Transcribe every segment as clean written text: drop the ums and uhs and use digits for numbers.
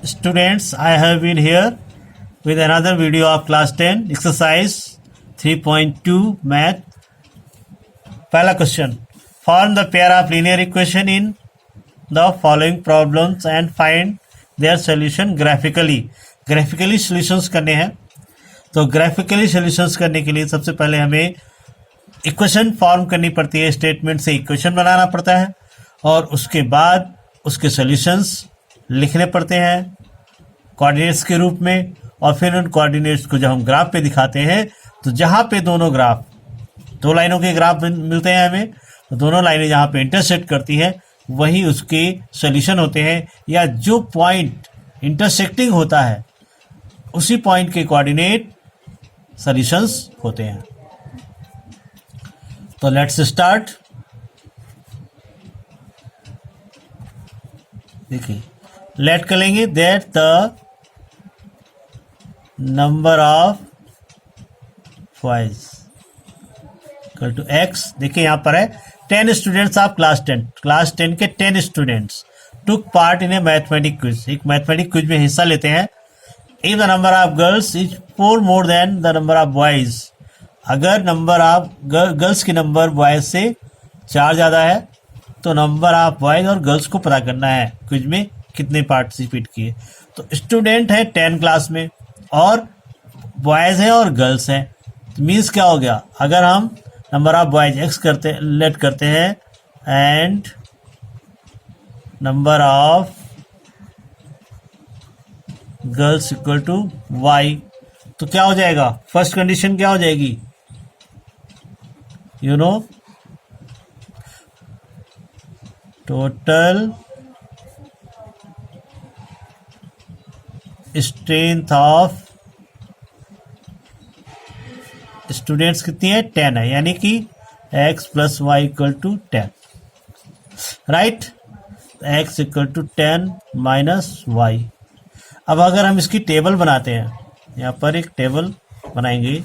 Students, I have been here with another video of class 10 exercise 3.2 math. पहला question, form the pair of linear equation in the following problems and find their solution graphically. Graphically solutions करने हैं. तो graphically solutions करने के लिए सबसे पहले हमें इक्वेशन फॉर्म करनी पड़ती है. स्टेटमेंट से इक्वेशन बनाना पड़ता है और उसके बाद उसके सॉल्यूशंस लिखने पड़ते हैं कोऑर्डिनेट्स के रूप में. और फिर उन कोऑर्डिनेट्स को जब हम ग्राफ पे दिखाते हैं तो जहाँ पे दोनों ग्राफ, दो लाइनों के ग्राफ मिलते हैं हमें, तो दोनों लाइनें जहाँ पे इंटरसेक्ट करती हैं वही उसके सॉल्यूशन होते हैं. या जो पॉइंट इंटरसेक्टिंग होता है उसी पॉइंट के कोऑर्डिनेट सॉल्यूशंस होते हैं. तो लेट्स स्टार्ट. देखिए, लेट कर लेंगे that the number of boys equal to x. देखिए यहाँ पर है 10 स्टूडेंट्स ऑफ क्लास 10 के 10 students took part in A mathematic quiz. एक मैथमेटिक क्विज में हिस्सा लेते हैं. If the number of girls is 4 more then the number of boys. अगर नंबर ऑफ गर्ल्स की नंबर बॉयज से 4 ज़्यादा है तो नंबर ऑफ बॉयज और गर्ल्स को पता करना है क्विज में कितने पार्टिसिपेट किए. तो स्टूडेंट है 10 क्लास में और बॉयज हैं और गर्ल्स हैं. तो मीन्स क्या हो गया, अगर हम number of boys x let करते हैं and number of girls equal to y, तो क्या हो जाएगा, फर्स्ट कंडीशन क्या हो जाएगी, you know, total strength of students कितनी है, 10 है. यानी कि x plus y equal to 10. Right, x equal to 10 minus y. अब अगर हम इसकी टेबल बनाते हैं, यहाँ पर एक टेबल बनाएंगे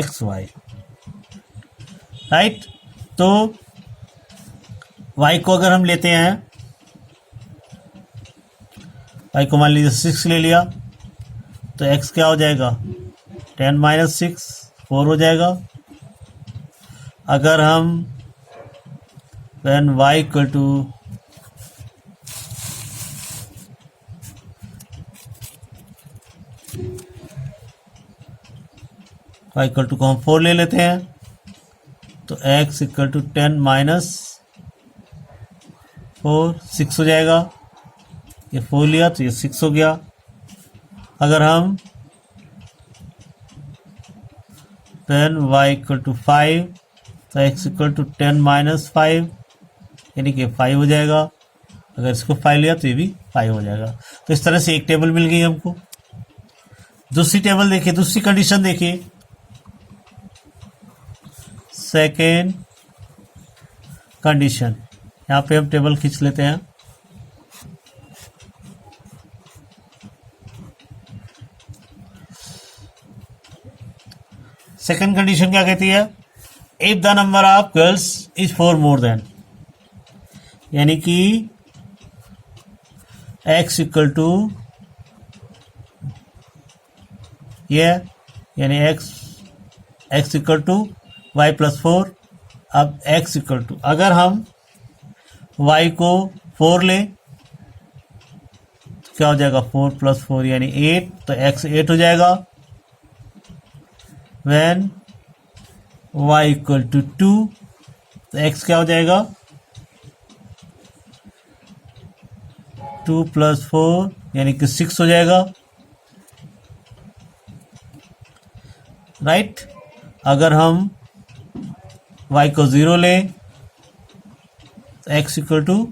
x y. राइट, तो y को अगर हम लेते हैं, y को मान लीजिए 6 ले लिया, तो x क्या हो जाएगा, 10 माइनस 6 4 हो जाएगा. अगर हम when y इक्वल टू को हम 4 ले लेते हैं तो x इक्वल टू 10 माइनस 4 6 हो जाएगा. ये 4 लिया तो ये 6 हो गया. अगर हम then y इक्वल टू 5 तो x इक्वल टू 10 माइनस 5 यानी कि 5 हो जाएगा. अगर इसको 5 लिया तो ये भी 5 हो जाएगा. तो इस तरह से एक टेबल मिल गई हमको. दूसरी टेबल देखिए, दूसरी कंडीशन देखिए, सेकेंड कंडीशन. यहाँ पे हम टेबल खींच लेते हैं. सेकेंड कंडीशन क्या कहती है, if the number of girls is 4 more than, यानी कि x इक्वल टू ये, यानी x equal to y plus 4. अब x इक्वल टू, अगर हम y को 4 लें तो क्या हो जाएगा, 4 प्लस 4 यानी 8, तो x 8 हो जाएगा. when y इक्वल टू 2 तो x क्या हो जाएगा, 2 प्लस 4 यानी कि 6 हो जाएगा. राइट, अगर हम y को 0 लें तो x इक्वल टू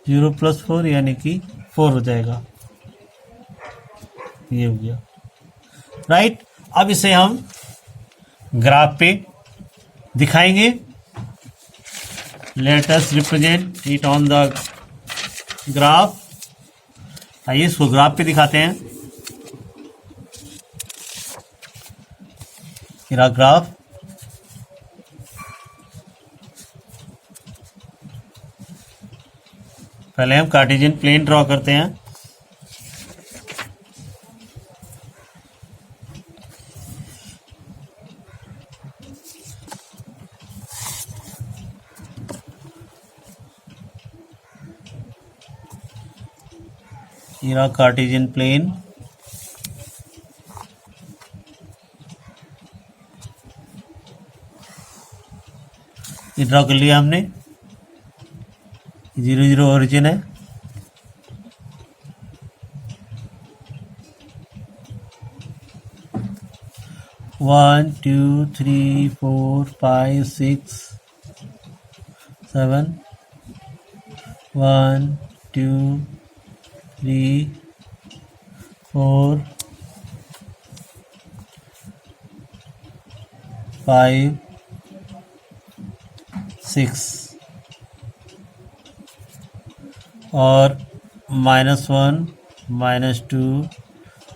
0 प्लस 4 यानी कि 4 हो जाएगा. ये हो गया. राइट, अब इसे हम ग्राफ पे दिखाएंगे. Let us represent it on the graph. आइए इसको ग्राफ पे दिखाते हैं. मेरा ग्राफ पहले हम कार्टेशियन प्लेन ड्रॉ करते हैं। ये रहा कार्टेशियन प्लेन। ये ड्रॉ कर लिया हमने। 0 0 ओरिजिन है। One two three four five six seven, 1 2 3 4 5 6 और -1 -2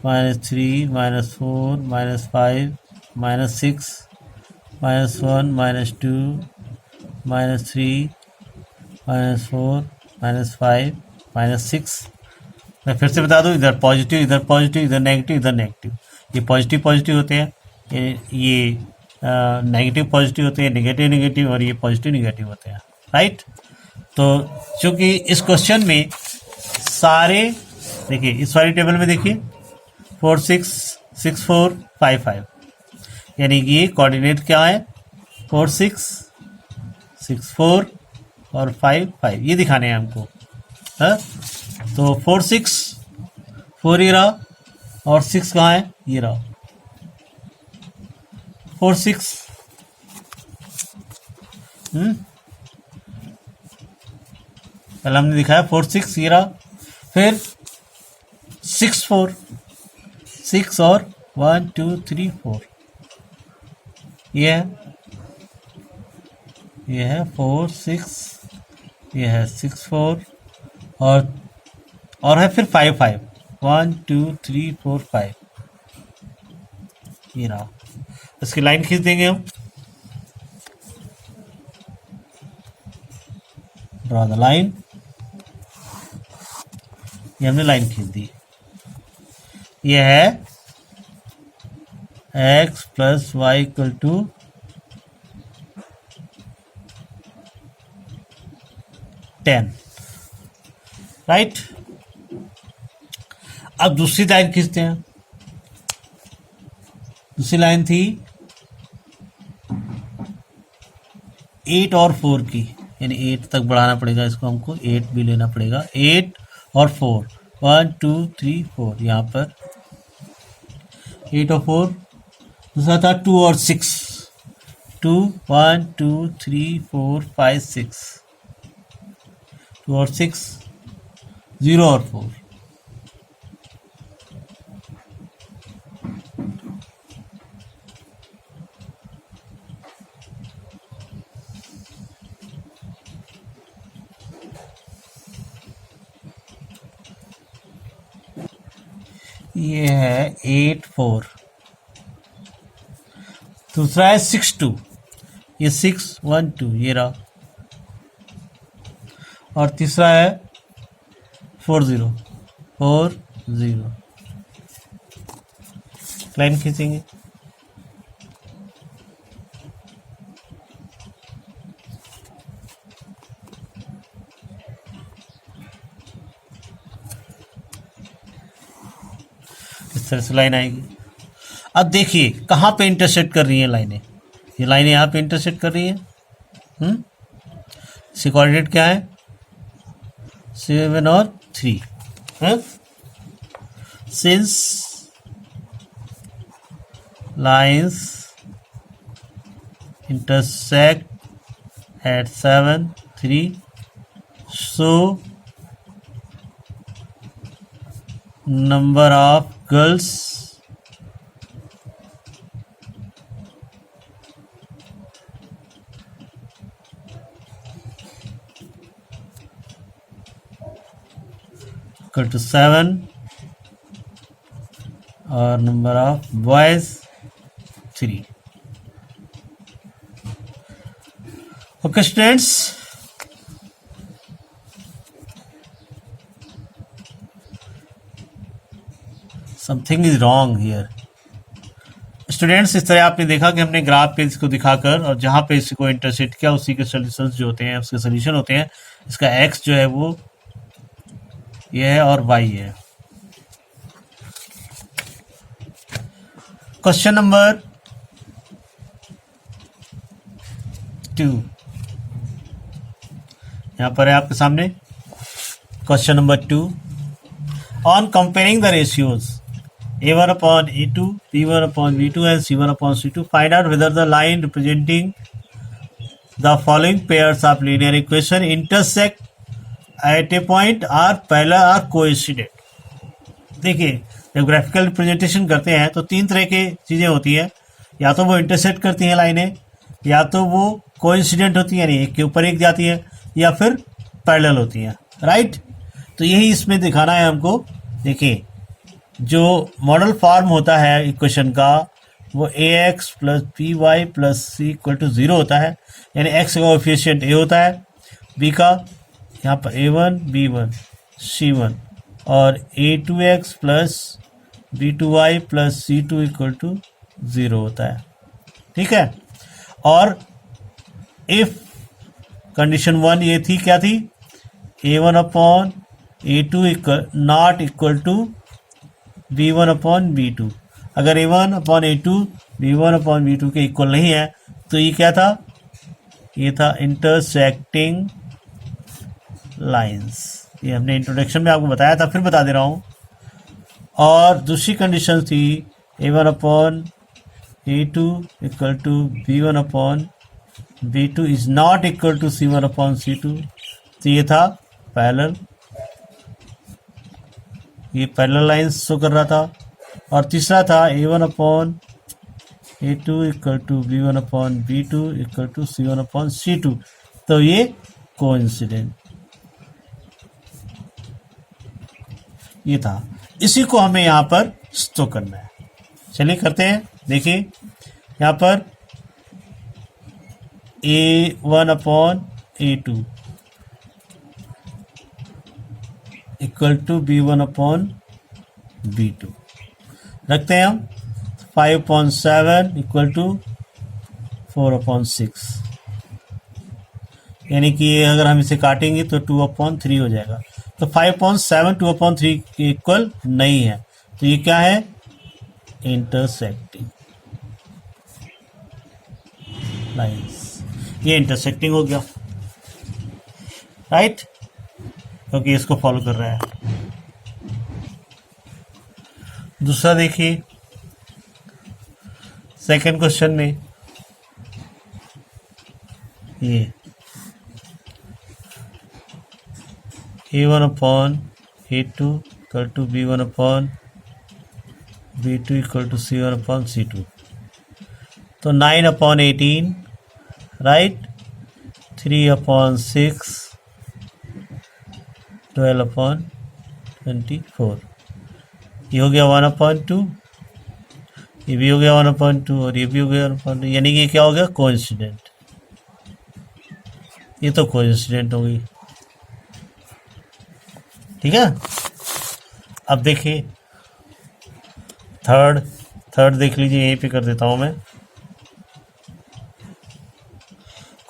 -3 -4 -5 -6 -1 -2 -3 -4 -5 -6। मैं फिर से बता दूं, इधर पॉजिटिव, इधर पॉजिटिव, इधर नेगेटिव, इधर नेगेटिव। ये पॉजिटिव पॉजिटिव होते हैं, ये नेगेटिव पॉजिटिव होते हैं, नेगेटिव नेगेटिव, और ये पॉजिटिव नेगेटिव होते हैं। राइट। तो चूंकि इस क्वेश्चन में सारे, देखिए इस वाली टेबल में देखिए 4 6 6 4 5 5, यानी कि ये कोऑर्डिनेट क्या है, 4 6 6 4 और 5 5, ये दिखाने हैं हमको। हाँ, तो 4 6 4 ये रहा, और 6 कहाँ है, ये रहा 4 6। पहले हमने दिखाया 4 6 ये रहा, फिर 6 4 6 और 1 2 3 4, ये है 4 6, ये है 6 4, और है फिर 5 5, 1 2 3 4 5, ये रहा। इसकी लाइन खींच देंगे हम। Draw the line. ये हमने लाइन खींच दी। ये है x + y = 10। राइट। अब दूसरी लाइन खींचते हैं। दूसरी लाइन थी 8 और 4 की, यानी 8 तक बढ़ाना पड़ेगा इसको, हमको 8 भी लेना पड़ेगा। 8 और 4, 1 2 3 4, यहाँ पर 8 और 4। दूसरा था 2 और 6, 2 1 2 3 4 5 6, 2 और 6, 0 और 4। ये है 8 4। दूसरा है 6 2, ये 6 1 2, ये रहा। और तीसरा है 4 0 4 0। लाइन खींचेंगे। इस तरह से लाइन आएगी। अब देखिए कहाँ पे इंटरसेक्ट कर रही हैं लाइनें। ये लाइनें यहाँ पे इंटरसेक्ट कर रही हैं। इसके कोऑर्डिनेट क्या है, 7 और 3। Since lines intersect at 7 3, so number of girls equal to 7 और number of boys 3। Okay students, something is wrong here. Students, इस तरह आपने देखा कि हमने ग्राफ पे इसको दिखाकर और जहाँ पे इसको इंटरसेक्ट किया उसी के सॉल्यूशंस जो होते हैं उसके सोल्यूशन होते हैं। इसका एक्स जो है वो ये है और वाई है। क्वेश्चन नंबर 2 यहाँ पर है आपके सामने। Question number 2, on comparing the ratios A1 upon A2, B1 upon B2 and C1 upon C2, find out whether the line representing the following pairs of linear equation intersect at a point are parallel or coincident। देखिए, जब graphical representation करते हैं तो तीन तरह की चीज़ें होती हैं, या तो वो इंटरसेक्ट करती हैं लाइनें, या तो वो कोइंसिडेंट होती हैं यानी एक के ऊपर एक जाती है, या फिर पैरेलल होती हैं। राइट, तो यही इसमें दिखाना है हमको। देखिए, जो मॉडल फॉर्म होता है इक्वेशन का वो ax plus b y plus c equal to 0 होता है, यानी x का कोएफिशिएंट a होता है, b का यहाँ पर a1 b1 c1 और a2x plus b2y plus c2 equal to 0 होता है। ठीक है, और इफ कंडीशन 1 ये थी, क्या थी, a1 upon a2 equal not equal to b1 upon b2। अगर a1 upon a2 b1 upon b2 के इक्वल नहीं है तो ये क्या था, ये था इंटरसेक्टिंग लाइंस। ये हमने इंट्रोडक्शन में आपको बताया था, फिर बता दे रहा हूँ। और दूसरी कंडीशन थी a1 upon a2 equal to b1 upon b2 is not equal to c1 upon c2। तो ये था पैरेलल, ये पैरेलल लाइंस शो कर रहा था। और तीसरा था a1 upon a2 equal to b1 upon b2 equal to c1 upon c2। तो ये कोइंसिडेंट ये था, इसी को हमें यहाँ पर शो करना है। चलिए करते हैं। देखिए यहाँ पर a1 upon a2 equal to b1 upon b2 रखते हैं हम। 5/7 इक्वल टू 4/6, यानी कि अगर हम इसे काटेंगे तो 2/3 हो जाएगा। तो 5/7 2/3 के इक्वल नहीं है, तो ये क्या है, इंटरसेक्टिंग लाइंस। ये इंटरसेक्टिंग हो गया, राइट, क्योंकि इसको फॉलो कर रहा है। दूसरा देखिए, सेकंड क्वेश्चन में ये a1 upon a2 equal to b1 upon b2 equal to c1 upon c2। तो 9/18, राइट, 3/6, 12/24। ये हो गया 1/2, ये भी हो गया 1/2 और ये भी हो गया 1/2, यानी कि क्या हो गया, कोइंसिडेंट। ये तो कोइंसिडेंट हो गई। ठीक है, अब देखिए थर्ड देख लीजिए, यहीं पे कर देता हूं मैं।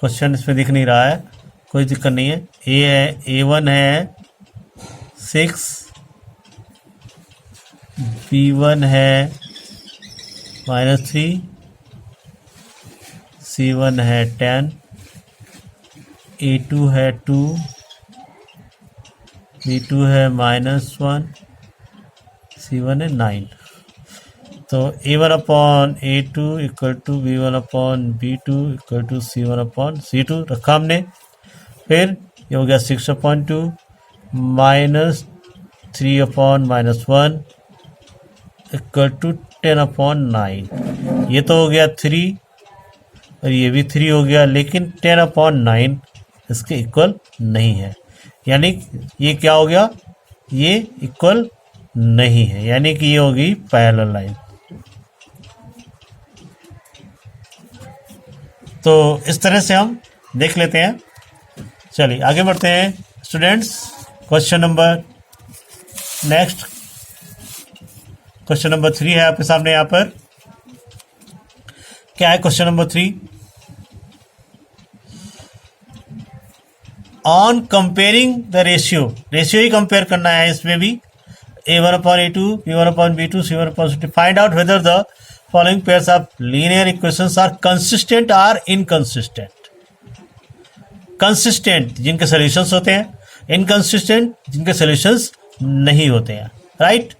क्वेश्चन इसमें दिख नहीं रहा है, कोई दिक्कत नहीं है। a1 है 6, b1 है -3, c1 है 10, a2 है 2, b2 है -1, c1 है 9। तो a1 upon a2 equal to b1 upon b2 equal to c1 upon c2 रखा हमने। फिर ये हो गया 6/2 -3/-1 इक्वल टू 10/9। ये तो हो गया 3 और ये भी 3 हो गया, लेकिन 10/9 इसके इक्वल नहीं है, यानी ये क्या हो गया, ये इक्वल नहीं है, यानी कि ये होगी पैरेलल लाइन। तो इस तरह से हम देख लेते हैं। चलिए आगे बढ़ते हैं students. Question number next question number 3 है आपके सामने। यहाँ पर क्या है question number 3? On comparing the ratio ही कंपेयर करना है इसमें भी। a1/a2, b1/b2, c1/c2, find out whether the following pairs of linear equations are consistent और इनकंसिस्टेंट। कंसिस्टेंट जिनके सॉल्यूशंस होते हैं, इनकंसिस्टेंट जिनके सॉल्यूशंस नहीं होते हैं, right.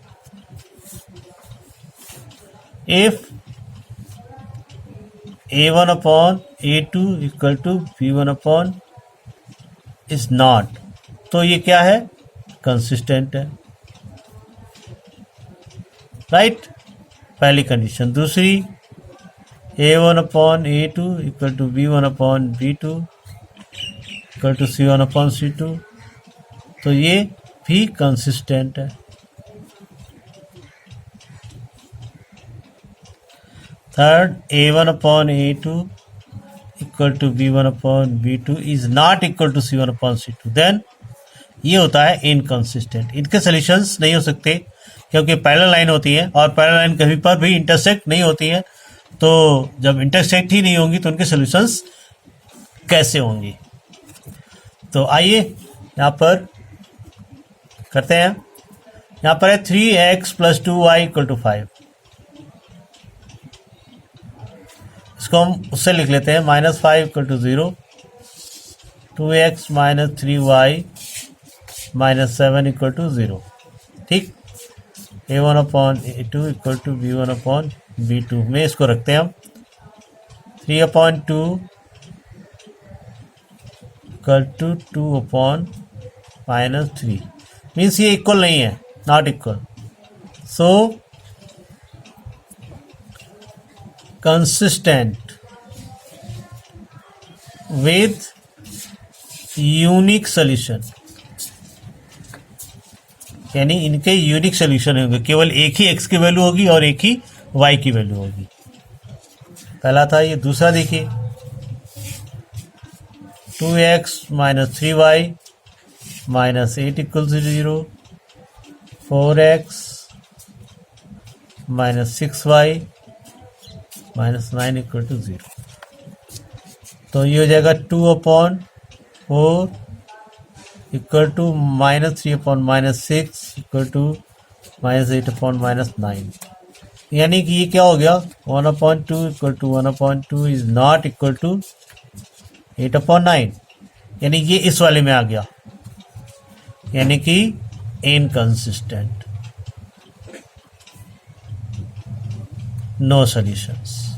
If a1/a2 equal to b1/ is not, तो ये क्या है? कंसिस्टेंट है, राइट। पहली कंडीशन। दूसरी, a1/a2 equal to b1/b2 equal to c1/c2, तो ये भी कंसिस्टेंट है। Third, a1/a2 equal to b1/b2 is not equal to c1/c2, then ये होता है इनकंसिस्टेंट। इनके सॉल्यूशंस नहीं हो सकते क्योंकि पैरेलल लाइन होती है और पैरेलल लाइन कभी पर भी इंटरसेक्ट नहीं होती है। तो जब इंटरसेक्ट ही नहीं होंगी तो उनके सॉल्यूशंस कैसे होंगी? तो आइए यहाँ पर करते हैं। यहाँ पर है 3x + 2y = 5। इसको हम उससे लिख लेते हैं -5 = 0, 2x - 3y - 7 = 0, ठीक। a1/a2 इक्वल टू b1/b2 में इसको रखते हैं हम। 3/2 इक्वल टू 2/-3 मीन्स ये इक्वल नहीं है, not equal. So consistent with unique solution, यानी इनके यूनिक सोल्यूशन होंगे। केवल एक ही x की वैल्यू होगी और एक ही y की वैल्यू होगी। पहला था ये। दूसरा देखिए, 2x - 3y - 8 = 0, 4x - 6y - 9 = 0। तो ये हो जाएगा 2/4 इक्वल टू -3/-6 इक्वल टू -8/-9, यानी कि ये क्या हो गया? 1/2 equal to 1/2 is not equal to 8/9, यानी ये इस वाले में आ गया, यानी कि इनकंसिस्टेंट, नो सॉल्यूशंस,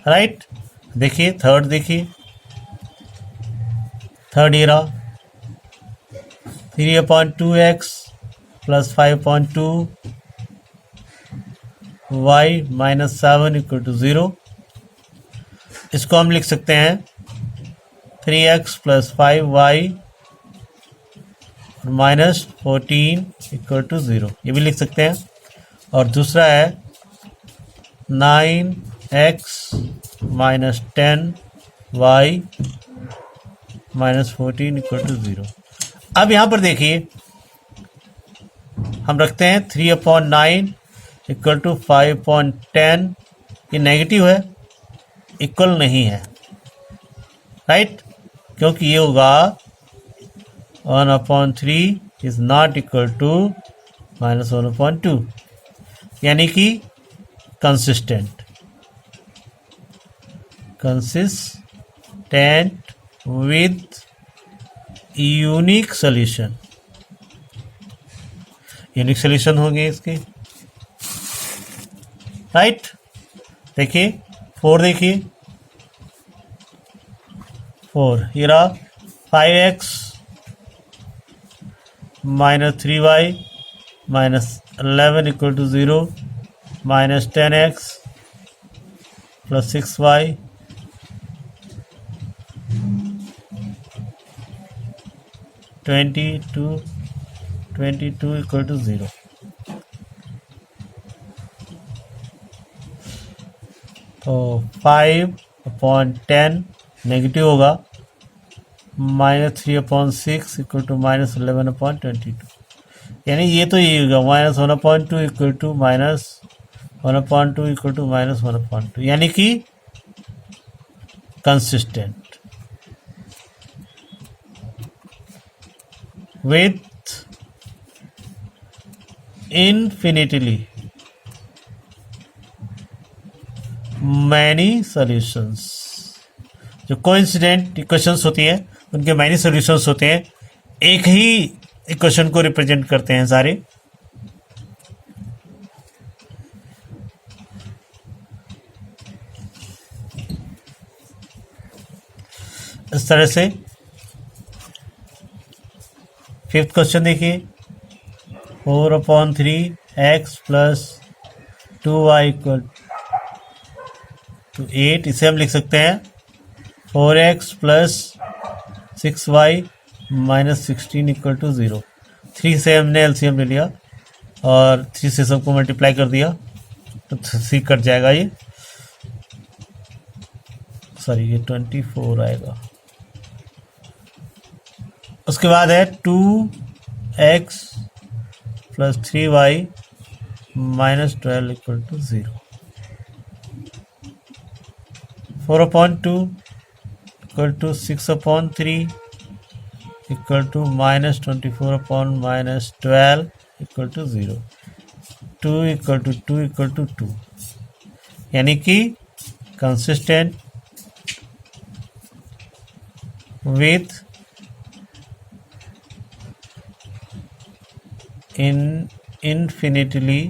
राइट। देखिए थर्ड, देखिए थर्ड ये रहा 3/2x + 5/2 y - 7 = 0। इसको हम लिख सकते हैं 3x + 5y -14 = 0, ये भी लिख सकते हैं। और दूसरा है 9x - 10y -14 = 0। अब यहाँ पर देखिए हम रखते हैं 3/9 इक्वल टू 5/10, ये नेगेटिव है, इक्वल नहीं है, राइट, क्योंकि ये होगा 1/3 इज नॉट इक्वल टू -1/2, यानी कि consistent with unique solution, unique solution होंगे इसके, राइट। देखिए 4, देखिए 4 ये रहा 5x - 3y - 11 = 0, -10x + 6y -22 = 0। तो 5/10 नेगेटिव होगा, -3/6 इक्वल टू -11/22, यानी ये तो ये होगा -1/2 इक्वल टू -1/2 इक्वल टू -1/2, यानी कि consistent with infinitely many solutions। जो कोइंसिडेंट इक्वेशंस होती है उनके मैनी सॉल्यूशंस होते हैं, एक ही इक्वेशन को रिप्रेजेंट करते हैं सारे। इस तरह से फिफ्थ क्वेश्चन देखिए, 4/3 x plus 2y equal to 8, इसे हम लिख सकते हैं 4x plus 6y minus 16 equal to 0। 3 से हमने एलसीएम ले लिया और 3 से सबको मल्टीप्लाई कर दिया तो 3 कट जाएगा, ये सॉरी ये 24 आएगा। उसके बाद है 2x plus 3y minus 12 equal to 0। 4/2 equal to 6/3 equal to -24/-12 equal to 0। 2 equal to 2, यानी कि consistent with infinitely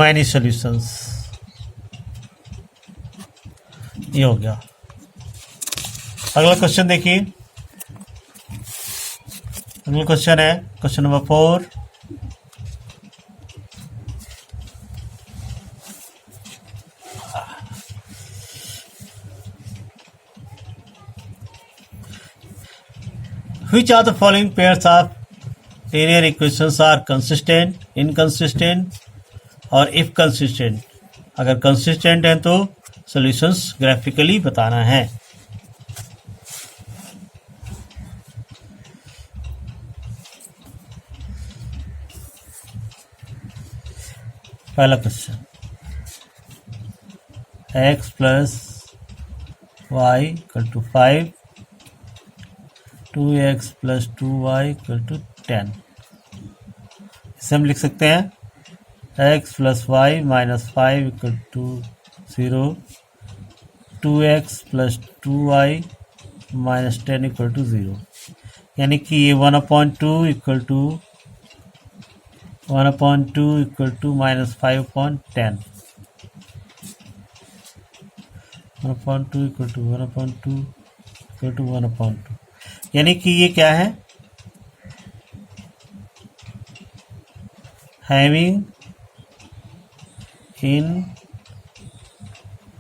many solutions, ये हो गया। अगला क्वेश्चन देखिए, अगला क्वेश्चन है question number 4। Which of the following pairs of linear equations are consistent, inconsistent और if consistent? अगर consistent है तो solutions graphically बताना है। पहला question, x plus y equal to 5, 2x plus 2y equal to 10। इसे हम लिख सकते हैं x plus y minus 5 equal to 0, 2x plus 2y minus 10 equal to 0, यानी कि ये 1/2 इक्वल टू -5/10, 1/2 इक्वल टू 1/2, यानी कि ये क्या है, having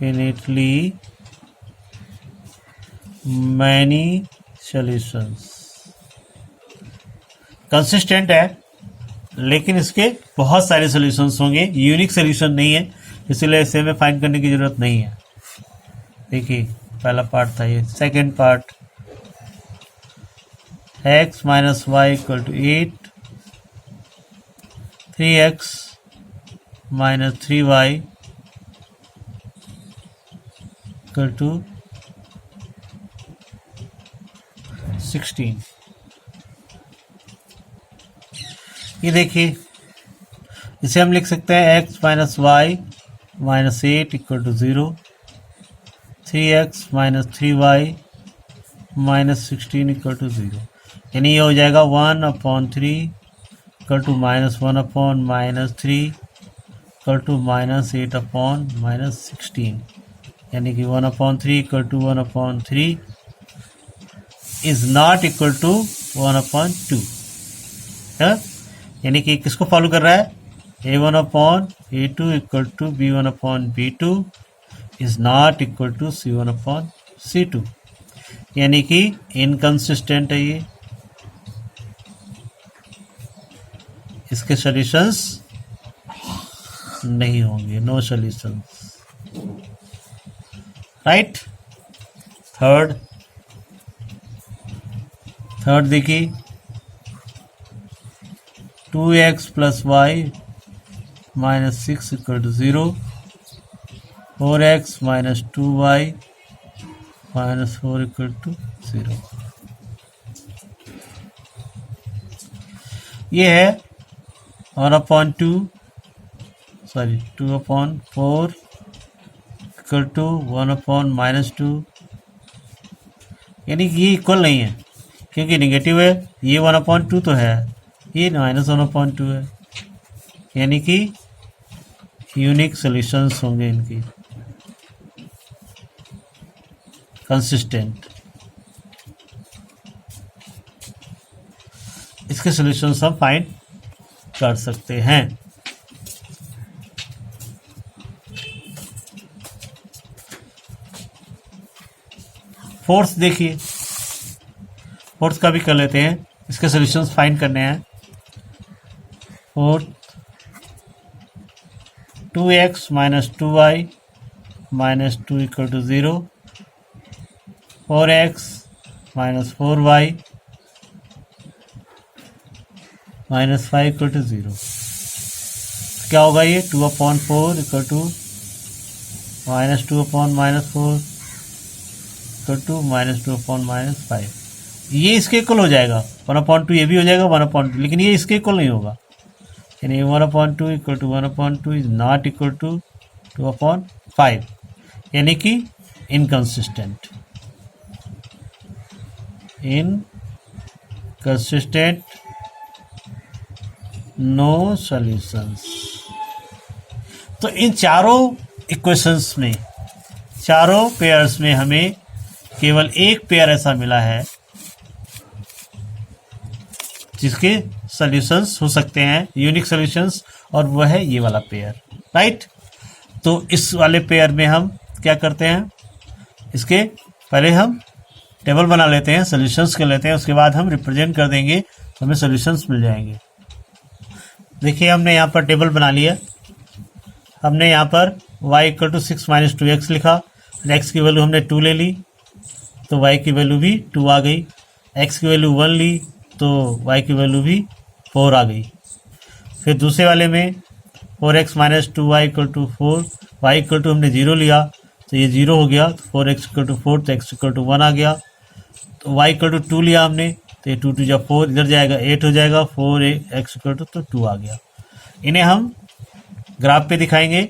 infinitely many solutions। Consistent है लेकिन इसके बहुत सारे सॉल्यूशंस होंगे, यूनिक सॉल्यूशन नहीं है, इसलिए इसे हमें फाइंड करने की जरूरत नहीं है। देखिए पहला पार्ट था ये। Second part, x minus y equal to 8, 3x minus 3y equal to 16। ये देखिए इसे हम लिख सकते हैं x minus y minus 8 equal to 0, 3x minus 3y minus 16 equal to 0, यानी ये हो जाएगा 1/3 इक्वल टू -1/-3 इक्वल टू -8/-16, यानी कि 1/3 equal to 1/3 is not equal to 1/2, यानी कि किसको फॉलो कर रहा है, a1/a2 equal to b1/b2 is not equal to c1/c2, यानी कि इनकंसिस्टेंट है ये, इसके सॉल्यूशंस नहीं होंगे, नो सॉल्यूशंस। राइट। थर्ड देखिए 2x plus y minus 6 equal to 0, 4x minus 2y minus 4 equal to 0। ये है 2/4 इक्वल टू 1/-2, यानी कि ये इक्वल नहीं है क्योंकि निगेटिव है, ये 1/2 तो है, ये -1/2 है, यानी कि यूनिक सॉल्यूशंस होंगे इनकी, कंसिस्टेंट। इसके सॉल्यूशंस हम फाइंड कर सकते हैं। फोर्थ देखिए, फोर्थ का भी कर लेते हैं, इसके सॉल्यूशंस फाइंड करने हैं। Fourth 2x minus 2y minus 2 equal to 0, 4x minus 4y minus 5 equal to 0। क्या होगा ये 2/4 equal to minus 2/-4 equal to minus 2/-5। ये इसके इक्वल हो जाएगा, 1/2 ये भी हो जाएगा 1/2, लेकिन ये इसके इक्वल नहीं होगा, यानी 1/2 equal to 1/2 is not equal to 2/5, यानी कि इनकंसिस्टेंट। Inconsistent, no solutions. तो इन चारों इक्वेशंस में, चारों पेयर्स में हमें केवल एक पेयर ऐसा मिला है जिसके सॉल्यूशंस हो सकते हैं, यूनिक सॉल्यूशंस, और वह है ये वाला पेयर, राइट। तो इस वाले पेयर में हम क्या करते हैं, इसके पहले हम टेबल बना लेते हैं, सॉल्यूशंस कर लेते हैं, उसके बाद हम रिप्रेजेंट कर देंगे तो हमें सॉल्यूशंस मिल जाएंगे। देखिए हमने यहाँ पर टेबल बना लिया, हमने यहाँ पर y equal to 6 minus 2x लिखा, x की वैल्यू हमने 2 ले ली तो y की वैल्यू भी 2 आ गई, x की वैल्यू 1 ली तो y की वैल्यू भी 4 आ गई। फिर दूसरे वाले में 4x minus 2y equal to 4, y equal to हमने 0 लिया तो ये 0 हो गया, तो 4x इक्वल टू 4 तो x इक्वल टू 1 आ गया, तो y इक्वल टू 2 लिया हमने तो ये 2 2 जा 4, इधर जाएगा 8 हो जाएगा, 4x इक्वल टू तो 2 आ गया। इन्हें हम ग्राफ पे दिखाएंगे,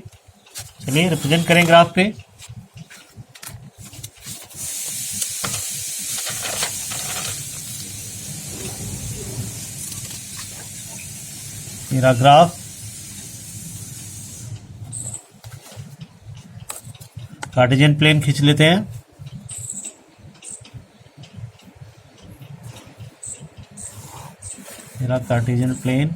चलिए रिप्रेजेंट करें ग्राफ पे। मेरा ग्राफ कार्टेशियन प्लेन खींच लेते हैं, मेरा Cartesian plane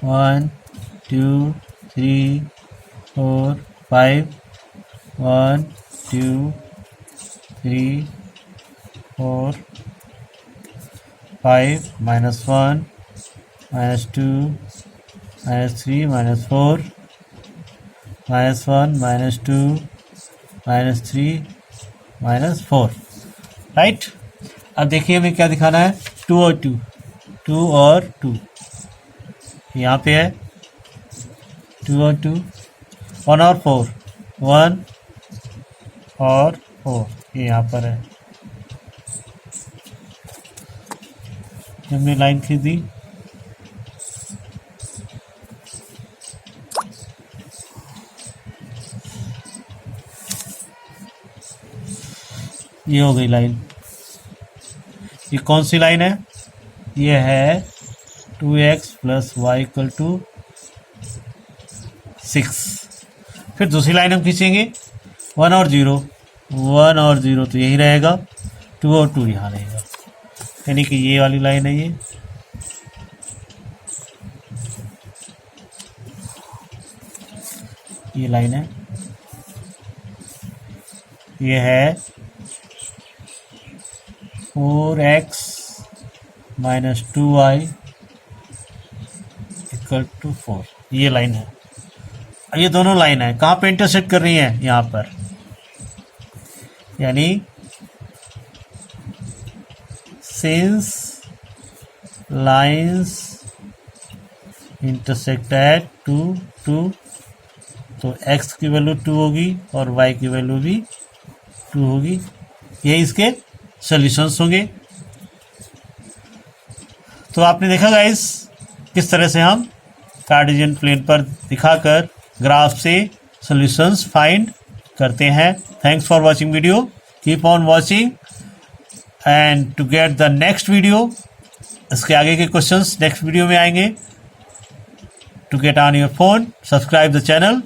one 2 3 4 5, 1 2 3 4 5 minus 1 minus 2 minus 3 minus 4 minus 1 minus 2 minus 3 minus 4, right. अब देखिए हमें क्या दिखाना है, 2 और 2, 2 और 2 यहाँ पे है, 2 और 2, 1 और 4, 1 और 4 ये यहाँ पर है, हमने लाइन खींच दी, ये हो गई लाइन। ये कौन सी लाइन है, ये है 2x plus y equal to 6। फिर दूसरी लाइन हम खींचेंगे 1 और 0, 1 और 0 तो यही रहेगा, 2 और 2 यहाँ रहेगा, यानी कि ये वाली लाइन है, ये लाइन है। ये है 4x minus 2y equal to 4, ये लाइन है। ये दोनों लाइन है, कहाँ पे इंटरसेक्ट कर रही हैं? यहाँ पर, यानी सिंस लाइन्स इंटरसेक्ट एट 2 2, तो x की वैल्यू 2 होगी और y की वैल्यू भी 2 होगी। ये इसके सॉल्यूशंस होंगे। तो आपने देखा गाइस किस तरह से हम कार्टेशियन प्लेन पर दिखाकर ग्राफ से सॉल्यूशंस फाइंड करते हैं। Thanks for watching video, keep on watching and to get the next video, इसके आगे के क्वेश्चंस नेक्स्ट वीडियो में आएंगे। To get on your phone, subscribe the channel.